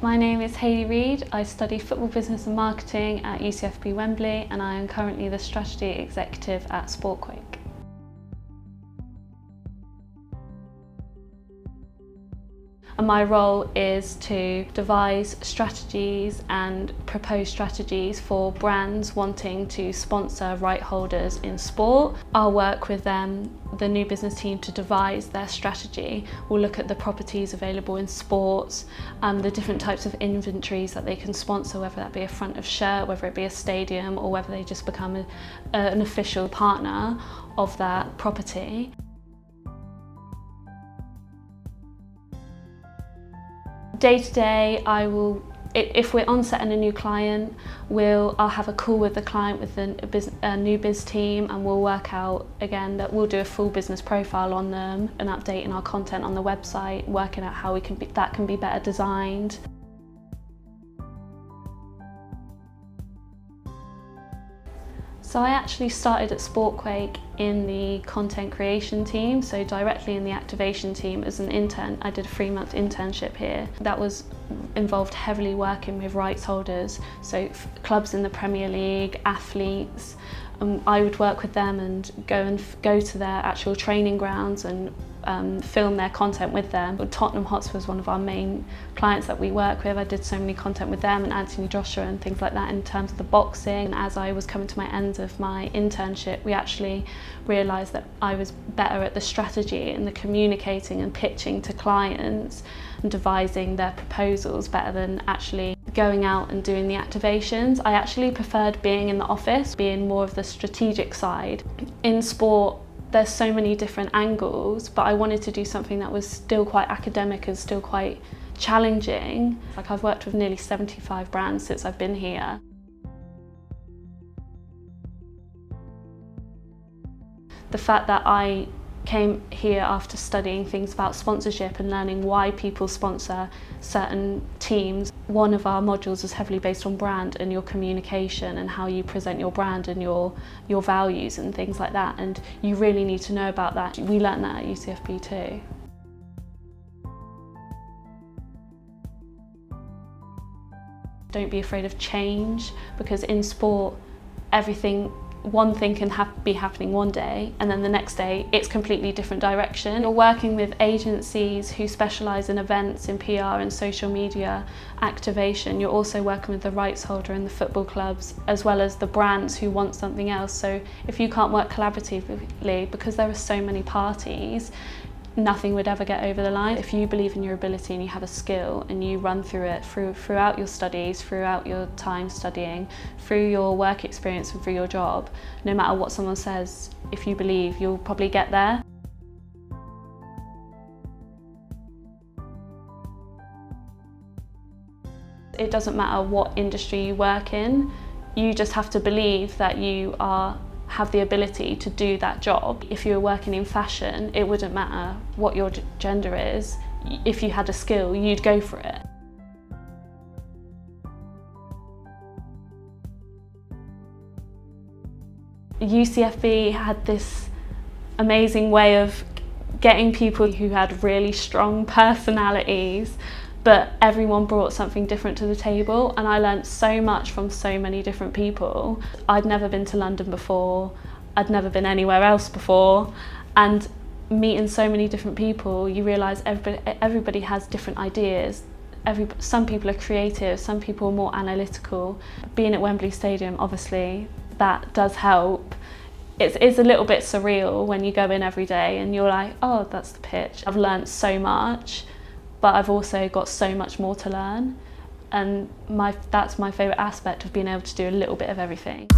My name is Hayley Reed. I study football business and marketing at UCFB Wembley, and I am currently the strategy executive at SportQuake. And my role is to devise strategies and propose strategies for brands wanting to sponsor right holders in sport. I'll work with them, the new business team, to devise their strategy. We'll look at the properties available in sports, the different types of inventories that they can sponsor, whether that be a front of shirt, whether it be a stadium, or whether they just become an official partner of that property. Day to day, if we're on set and a new client, I'll have a call with the client with a new biz team, and we'll work out again that we'll do a full business profile on them and updating our content on the website, working out how that can be better designed. So I actually started at SportQuake in the content creation team, so directly in the activation team as an intern. I did a 3-month internship here. That involved heavily working with rights holders, so clubs in the Premier League, athletes. I would work with them and go to their actual training grounds and film their content with them. Tottenham Hotspur was one of our main clients that we work with. I did so many content with them and Anthony Joshua and things like that in terms of the boxing. And as I was coming to my end of my internship, we actually realised that I was better at the strategy and the communicating and pitching to clients and devising their proposals better than actually going out and doing the activations. I actually preferred being in the office, being more of the strategic side. In sport, there's so many different angles, but I wanted to do something that was still quite academic and still quite challenging. Like, I've worked with nearly 75 brands since I've been here. The fact that I came here after studying things about sponsorship and learning why people sponsor certain teams. One of our modules is heavily based on brand and your communication and how you present your brand and your values and things like that, and you really need to know about that. We learnt that at UCFB too. Don't be afraid of change, because in sport one thing can be happening one day, and then the next day it's completely different direction. You're working with agencies who specialise in events, in PR and social media activation. You're also working with the rights holder and the football clubs, as well as the brands who want something else. So if you can't work collaboratively, because there are so many parties, nothing would ever get over the line. If you believe in your ability and you have a skill and you run through it throughout your studies, throughout your time studying, through your work experience and through your job, no matter what someone says, if you believe, you'll probably get there. It doesn't matter what industry you work in, you just have to believe that you have the ability to do that job. If you were working in fashion, it wouldn't matter what your gender is. If you had a skill, you'd go for it. UCFB had this amazing way of getting people who had really strong personalities, but everyone brought something different to the table, and I learnt so much from so many different people. I'd never been to London before, I'd never been anywhere else before, and meeting so many different people, you realise everybody has different ideas. Some people are creative, some people are more analytical. Being at Wembley Stadium, obviously, that does help. It's a little bit surreal when you go in every day and you're like, oh, that's the pitch. I've learnt so much, but I've also got so much more to learn, and that's my favourite aspect of being able to do a little bit of everything.